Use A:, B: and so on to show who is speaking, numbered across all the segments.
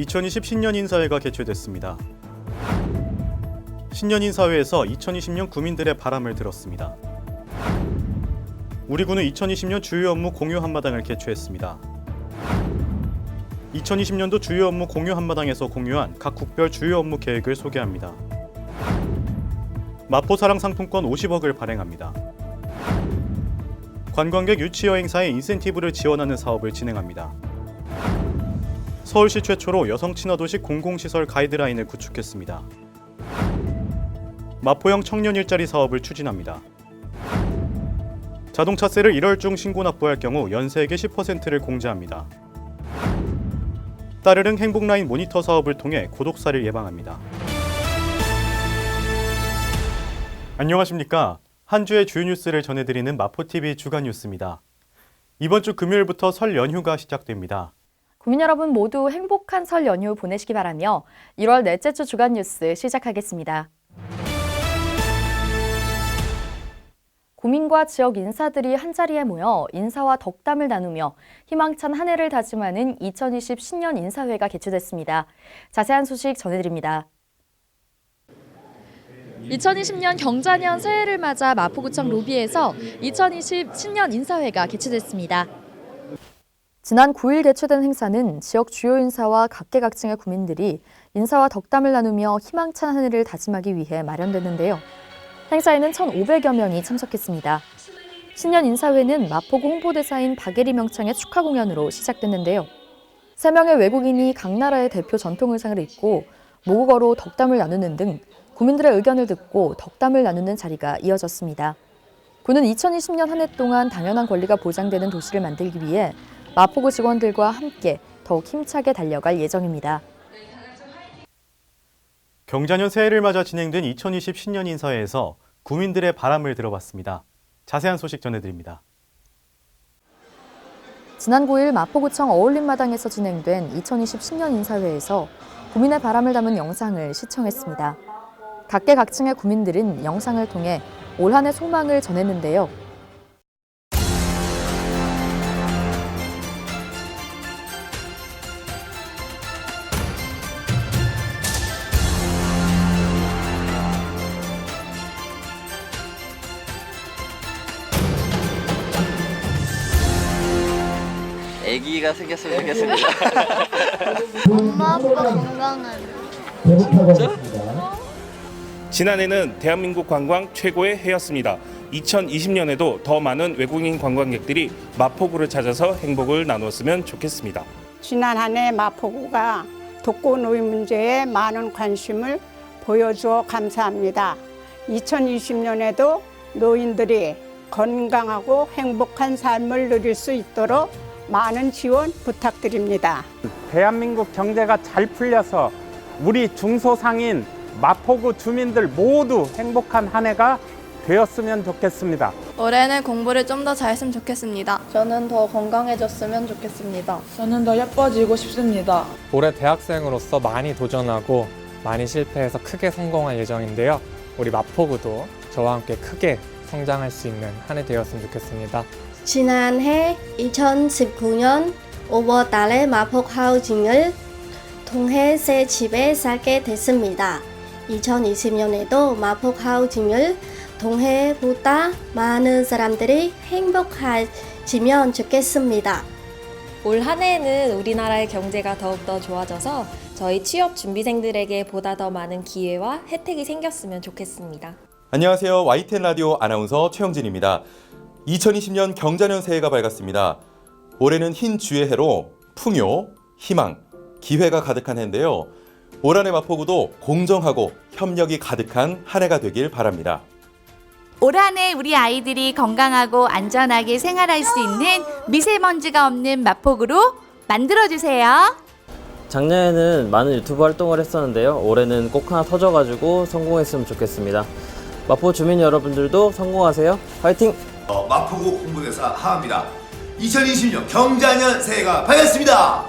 A: 2020 신년인사회가 개최됐습니다. 신년인사회에서 2020년 구민들의 바람을 들었습니다. 우리 군은 2020년 주요 업무 공유 한마당을 개최했습니다. 2020년도 주요 업무 공유 한마당에서 공유한 각 국별 주요 업무 계획을 소개합니다. 마포사랑 상품권 50억을 발행합니다. 관광객 유치 여행사의 인센티브를 지원하는 사업을 진행합니다. 서울시 최초로 여성 친화도시 공공시설 가이드라인을 구축했습니다. 마포형 청년 일자리 사업을 추진합니다. 자동차세를 1월 중 신고 납부할 경우 연세액의 10%를 공제합니다. 따르릉 행복라인 모니터 사업을 통해 고독사를 예방합니다. 안녕하십니까? 한 주의 주요 뉴스를 전해드리는 마포TV 주간 뉴스입니다. 이번 주 금요일부터 설 연휴가 시작됩니다.
B: 국민 여러분 모두 행복한 설 연휴 보내시기 바라며 1월 넷째 주 주간 뉴스 시작하겠습니다. 국민과 지역 인사들이 한자리에 모여 인사와 덕담을 나누며 희망찬 한 해를 다짐하는 2020 신년 인사회가 개최됐습니다. 자세한 소식 전해드립니다. 2020년 경자년 새해를 맞아 마포구청 로비에서 2020 신년 인사회가 개최됐습니다. 지난 9일 개최된 행사는 지역 주요 인사와 각계각층의 구민들이 인사와 덕담을 나누며 희망찬 한 해를 다짐하기 위해 마련됐는데요. 행사에는 1,500여 명이 참석했습니다. 신년 인사회는 마포구 홍보대사인 박예리 명창의 축하 공연으로 시작됐는데요. 3명의 외국인이 각 나라의 대표 전통 의상을 입고 모국어로 덕담을 나누는 등 구민들의 의견을 듣고 덕담을 나누는 자리가 이어졌습니다. 군은 2020년 한 해 동안 당연한 권리가 보장되는 도시를 만들기 위해 마포구 직원들과 함께 더욱 힘차게 달려갈 예정입니다.
A: 경자년 새해를 맞아 진행된 2020 신년인사회에서 구민들의 바람을 들어봤습니다. 자세한 소식 전해드립니다.
B: 지난 9일 마포구청 어울림마당에서 진행된 2020 신년인사회에서 구민의 바람을 담은 영상을 시청했습니다. 각계각층의 구민들은 영상을 통해 올 한 해 소망을 전했는데요.
C: 아기가 생겼으면 좋겠습니다.
D: 엄마 아빠 건강하게.
E: 지난해는 대한민국 관광 최고의 해였습니다. 2020년에도 더 많은 외국인 관광객들이 마포구를 찾아서 행복을 나누었으면 좋겠습니다.
F: 지난 한 해 마포구가 독거노인 문제에 많은 관심을 보여주어 감사합니다. 2020년에도 노인들이 건강하고 행복한 삶을 누릴 수 있도록 많은 지원 부탁드립니다.
G: 대한민국 경제가 잘 풀려서 우리 중소상인 마포구 주민들 모두 행복한 한 해가 되었으면 좋겠습니다.
H: 올해는 공부를 좀 더 잘했으면 좋겠습니다.
I: 저는 더 건강해졌으면 좋겠습니다.
J: 저는 더 예뻐지고 싶습니다.
K: 올해 대학생으로서 많이 도전하고 많이 실패해서 크게 성공할 예정인데요. 우리 마포구도 저와 함께 크게 성장할 수 있는 한 해 되었으면 좋겠습니다.
D: 지난해 2019년 5월 달에 마포 하우징을 통해 새 집에 살게 됐습니다. 2020년에도 마포 하우징을 통해 보다 많은 사람들이 행복해지면 좋겠습니다.
L: 올 한 해에는 우리나라의 경제가 더욱더 좋아져서 저희 취업 준비생들에게 보다 더 많은 기회와 혜택이 생겼으면 좋겠습니다.
M: 안녕하세요. YTN 라디오 아나운서 최영진입니다. 2020년 경자년 새해가 밝았습니다. 올해는 흰 주의 해로 풍요, 희망, 기회가 가득한 해인데요. 올 한 해 마포구도 공정하고 협력이 가득한 한 해가 되길 바랍니다.
N: 올 한 해 우리 아이들이 건강하고 안전하게 생활할 수 있는 미세먼지가 없는 마포구로 만들어주세요.
O: 작년에는 많은 유튜브 활동을 했었는데요. 올해는 꼭 하나 터져가지고 성공했으면 좋겠습니다. 마포 주민 여러분들도 성공하세요. 화이팅!
P: 마포구 홍보대사 하하입니다. 2020년 경자년 새해가 밝았습니다.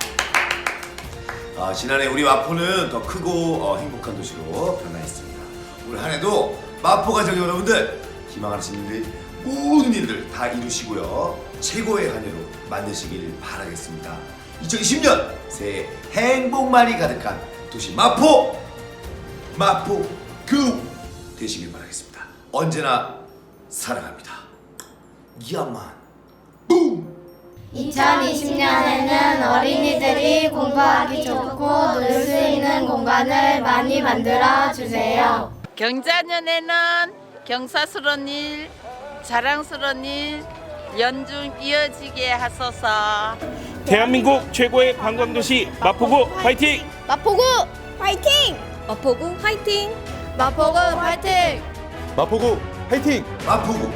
P: 지난해 우리 마포는 더 크고 행복한 도시로 변화했습니다. 올 한 해도 마포 가족 여러분들 희망하시는 일 모든 일들 다 이루시고요. 최고의 한 해로 만드시길 바라겠습니다. 2020년 새해 행복만이 가득한 도시 마포 되시길 바라겠습니다. 언제나 사랑합니다. 야만.
D: 2020년에는 어린이들이 공부하기 좋고 놀 수 있는 공간을 많이 만들어 주세요.
Q: 경자년에는 경사스러운 일, 자랑스러운 일 연중 이어지게 하소서.
E: 대한민국 최고의 관광도시 마포구 화이팅!
H: 마포구 화이팅!
L: 마포구 화이팅!
H: 마포구 화이팅!
M: 마포구 화이팅!
P: 마포구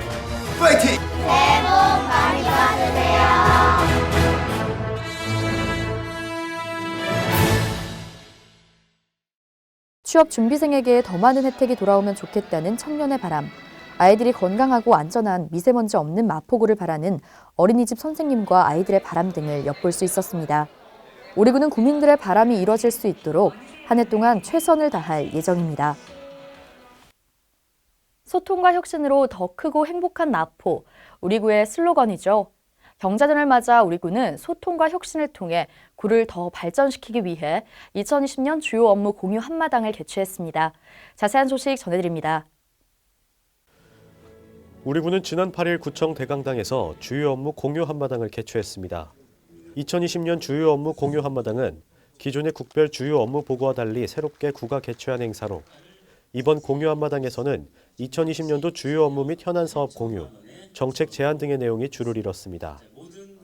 P: 파이팅!
D: 새해 복 많이 받으세요.
B: 취업 준비생에게 더 많은 혜택이 돌아오면 좋겠다는 청년의 바람. 아이들이 건강하고 안전한 미세먼지 없는 마포구를 바라는 어린이집 선생님과 아이들의 바람 등을 엿볼 수 있었습니다. 우리 구는 국민들의 바람이 이뤄질 수 있도록 한 해 동안 최선을 다할 예정입니다. 소통과 혁신으로 더 크고 행복한 마포, 우리 구의 슬로건이죠. 경자년을 맞아 우리 구는 소통과 혁신을 통해 구를 더 발전시키기 위해 2020년 주요 업무 공유 한마당을 개최했습니다. 자세한 소식 전해드립니다.
A: 우리 구는 지난 8일 구청 대강당에서 주요 업무 공유 한마당을 개최했습니다. 2020년 주요 업무 공유 한마당은 기존의 국별 주요 업무 보고와 달리 새롭게 구가 개최한 행사로 이번 공유 한마당에서는 2020년도 주요 업무 및 현안 사업 공유, 정책 제안 등의 내용이 주를 이뤘습니다.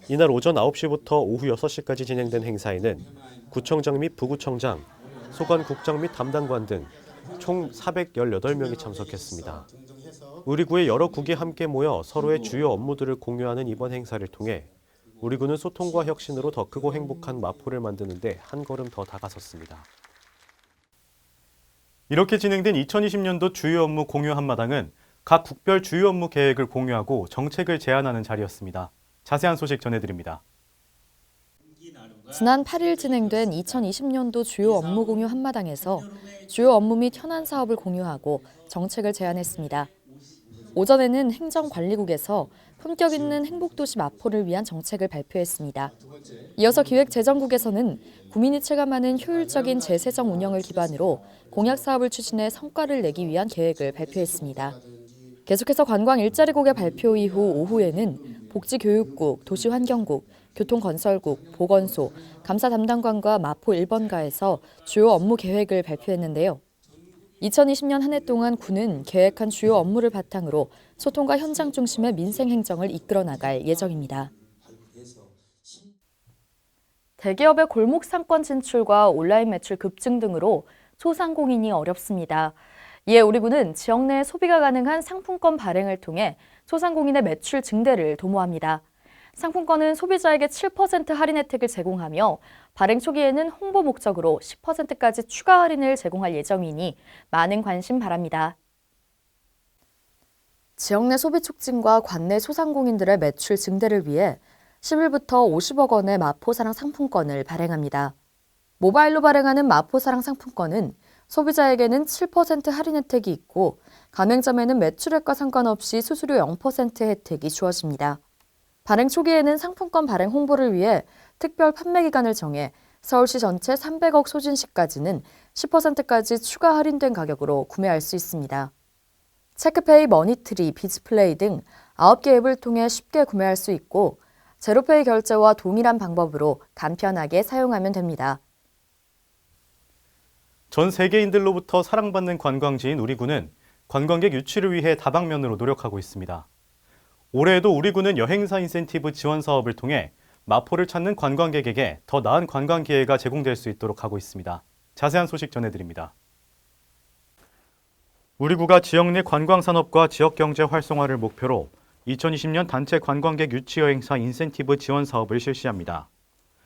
A: 이날 오전 9시부터 오후 6시까지 진행된 행사에는 구청장 및 부구청장, 소관국장 및 담당관 등 총 418명이 참석했습니다. 우리 구의 여러 국이 함께 모여 서로의 주요 업무들을 공유하는 이번 행사를 통해 우리 구는 소통과 혁신으로 더 크고 행복한 마포를 만드는 데 한 걸음 더 다가섰습니다. 이렇게 진행된 2020년도 주요 업무 공유 한마당은 각 국별 주요 업무 계획을 공유하고 정책을 제안하는 자리였습니다. 자세한 소식 전해드립니다.
B: 지난 8일 진행된 2020년도 주요 업무 공유 한마당에서 주요 업무 및 현안 사업을 공유하고 정책을 제안했습니다. 오전에는 행정관리국에서 품격 있는 행복도시 마포를 위한 정책을 발표했습니다. 이어서 기획재정국에서는 국민이 체감하는 효율적인 재세정 운영을 기반으로 공약 사업을 추진해 성과를 내기 위한 계획을 발표했습니다. 계속해서 관광 일자리국의 발표 이후 오후에는 복지교육국, 도시환경국, 교통건설국, 보건소, 감사 담당관과 마포 1번가에서 주요 업무 계획을 발표했는데요. 2020년 한 해 동안 구는 계획한 주요 업무를 바탕으로 소통과 현장 중심의 민생 행정을 이끌어 나갈 예정입니다. 대기업의 골목 상권 진출과 온라인 매출 급증 등으로 소상공인이 어렵습니다. 이에 우리 구는 지역 내 소비가 가능한 상품권 발행을 통해 소상공인의 매출 증대를 도모합니다. 상품권은 소비자에게 7% 할인 혜택을 제공하며 발행 초기에는 홍보 목적으로 10%까지 추가 할인을 제공할 예정이니 많은 관심 바랍니다. 지역 내 소비 촉진과 관내 소상공인들의 매출 증대를 위해 10일부터 50억 원의 마포사랑 상품권을 발행합니다. 모바일로 발행하는 마포사랑 상품권은 소비자에게는 7% 할인 혜택이 있고 가맹점에는 매출액과 상관없이 수수료 0% 혜택이 주어집니다. 발행 초기에는 상품권 발행 홍보를 위해 특별 판매 기간을 정해 서울시 전체 300억 소진시까지는 10%까지 추가 할인된 가격으로 구매할 수 있습니다. 체크페이, 머니트리, 비즈플레이 등 9개 앱을 통해 쉽게 구매할 수 있고 제로페이 결제와 동일한 방법으로 간편하게 사용하면 됩니다.
A: 전 세계인들로부터 사랑받는 관광지인 우리 구는 관광객 유치를 위해 다방면으로 노력하고 있습니다. 올해에도 우리 구는 여행사 인센티브 지원 사업을 통해 마포를 찾는 관광객에게 더 나은 관광 기회가 제공될 수 있도록 하고 있습니다. 자세한 소식 전해드립니다. 우리 구가 지역 내 관광산업과 지역경제 활성화를 목표로 2020년 단체 관광객 유치 여행사 인센티브 지원 사업을 실시합니다.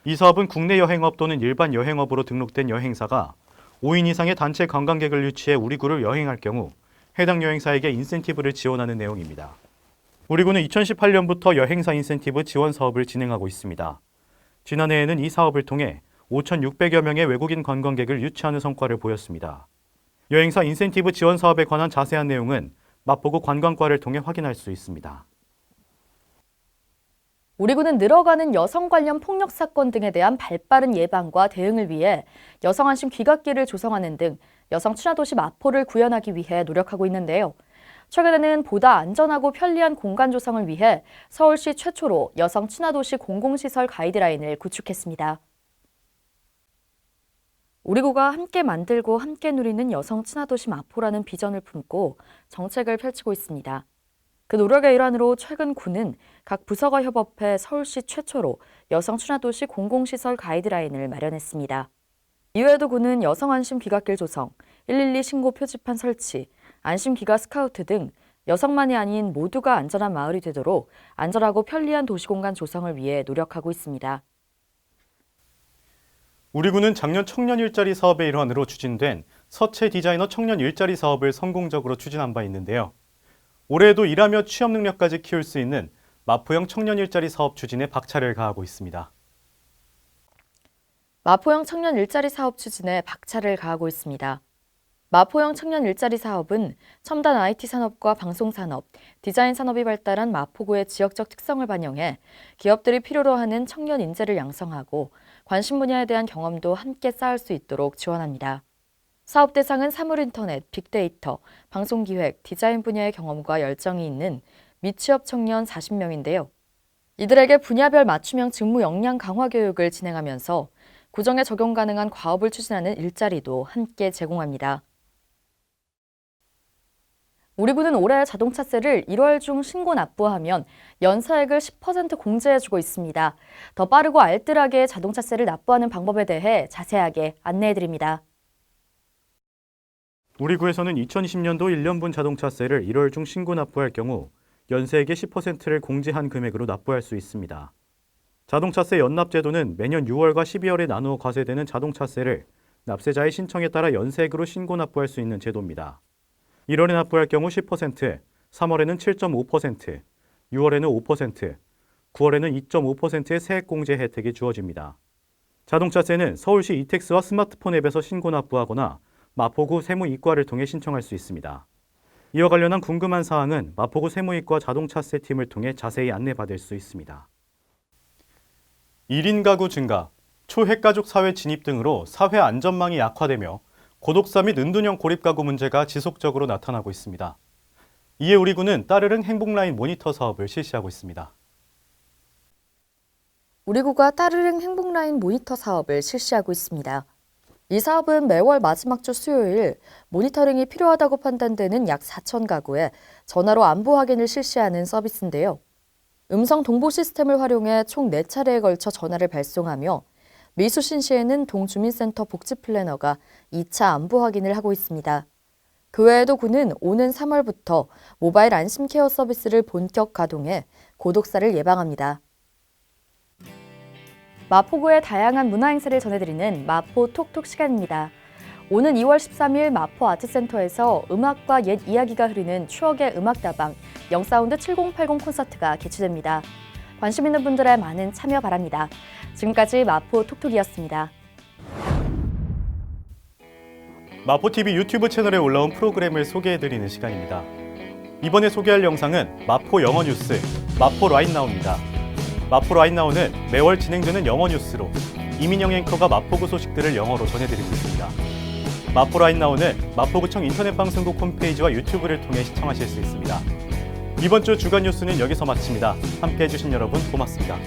A: 이 사업은 국내 여행업 또는 일반 여행업으로 등록된 여행사가 5인 이상의 단체 관광객을 유치해 우리 구를 여행할 경우 해당 여행사에게 인센티브를 지원하는 내용입니다. 우리 구는 2018년부터 여행사 인센티브 지원 사업을 진행하고 있습니다. 지난해에는 이 사업을 통해 5,600여 명의 외국인 관광객을 유치하는 성과를 보였습니다. 여행사 인센티브 지원 사업에 관한 자세한 내용은 마포구 관광과를 통해 확인할 수 있습니다.
B: 우리 군은 늘어가는 여성 관련 폭력 사건 등에 대한 발빠른 예방과 대응을 위해 여성 안심 귀갓길을 조성하는 등 여성 친화도시 마포를 구현하기 위해 노력하고 있는데요. 최근에는 보다 안전하고 편리한 공간 조성을 위해 서울시 최초로 여성 친화도시 공공시설 가이드라인을 구축했습니다. 우리 구가 함께 만들고 함께 누리는 여성 친화도시 마포라는 비전을 품고 정책을 펼치고 있습니다. 그 노력의 일환으로 최근 구는 각 부서가 협업해 서울시 최초로 여성 친화도시 공공시설 가이드라인을 마련했습니다. 이외에도 구는 여성 안심 귀갓길 조성, 112 신고 표지판 설치, 안심 귀가 스카우트 등 여성만이 아닌 모두가 안전한 마을이 되도록 안전하고 편리한 도시공간 조성을 위해 노력하고 있습니다.
A: 우리 구는 작년 청년 일자리 사업의 일환으로 추진된 서채 디자이너 청년 일자리 사업을 성공적으로 추진한 바 있는데요. 올해에도 일하며 취업 능력까지 키울 수 있는 마포형 청년 일자리 사업 추진에 박차를 가하고 있습니다.
B: 마포형 청년 일자리 사업 추진에 박차를 가하고 있습니다. 마포형 청년 일자리 사업은 첨단 IT 산업과 방송 산업, 디자인 산업이 발달한 마포구의 지역적 특성을 반영해 기업들이 필요로 하는 청년 인재를 양성하고 관심 분야에 대한 경험도 함께 쌓을 수 있도록 지원합니다. 사업 대상은 사물인터넷, 빅데이터, 방송기획, 디자인 분야의 경험과 열정이 있는 미취업 청년 40명인데요. 이들에게 분야별 맞춤형 직무 역량 강화 교육을 진행하면서 구정에 적용 가능한 과업을 추진하는 일자리도 함께 제공합니다. 우리 구는 올해 자동차세를 1월 중 신고 납부하면 연차액을 10% 공제해주고 있습니다. 더 빠르고 알뜰하게 자동차세를 납부하는 방법에 대해 자세하게 안내해드립니다.
A: 우리 구에서는 2020년도 1년분 자동차세를 1월 중 신고 납부할 경우 연세액의 10%를 공제한 금액으로 납부할 수 있습니다. 자동차세 연납제도는 매년 6월과 12월에 나누어 과세되는 자동차세를 납세자의 신청에 따라 연세액으로 신고 납부할 수 있는 제도입니다. 1월에 납부할 경우 10%, 3월에는 7.5%, 6월에는 5%, 9월에는 2.5%의 세액 공제 혜택이 주어집니다. 자동차세는 서울시 이택스와 스마트폰 앱에서 신고 납부하거나 마포구 세무이과를 통해 신청할 수 있습니다. 이와 관련한 궁금한 사항은 마포구 세무이과 자동차세 팀을 통해 자세히 안내받을 수 있습니다. 1인 가구 증가, 초핵가족 사회 진입 등으로 사회 안전망이 약화되며 고독사 및 은둔형 고립가구 문제가 지속적으로 나타나고 있습니다. 이에 우리 구는 따르릉 행복라인 모니터 사업을 실시하고 있습니다.
B: 우리 구가 따르릉 행복라인 모니터 사업을 실시하고 있습니다. 이 사업은 매월 마지막 주 수요일 모니터링이 필요하다고 판단되는 약 4천 가구에 전화로 안부 확인을 실시하는 서비스인데요. 음성 동보 시스템을 활용해 총 4차례에 걸쳐 전화를 발송하며 미수신시에는 동주민센터 복지 플래너가 2차 안부 확인을 하고 있습니다. 그 외에도 구는 오는 3월부터 모바일 안심 케어 서비스를 본격 가동해 고독사를 예방합니다. 마포구의 다양한 문화행사를 전해드리는 마포 톡톡 시간입니다. 오는 2월 13일 마포 아트센터에서 음악과 옛 이야기가 흐르는 추억의 음악다방 영사운드 7080 콘서트가 개최됩니다. 관심 있는 분들의 많은 참여 바랍니다. 지금까지 마포 톡톡이었습니다.
A: 마포TV 유튜브 채널에 올라온 프로그램을 소개해드리는 시간입니다. 이번에 소개할 영상은 마포 영어 뉴스, 마포 라인나우입니다. 마포 라인나우는 매월 진행되는 영어 뉴스로 이민영 앵커가 마포구 소식들을 영어로 전해드리고 있습니다. 마포 라인나우는 마포구청 인터넷 방송국 홈페이지와 유튜브를 통해 시청하실 수 있습니다. 이번 주 주간 뉴스는 여기서 마칩니다. 함께해 주신 여러분 고맙습니다.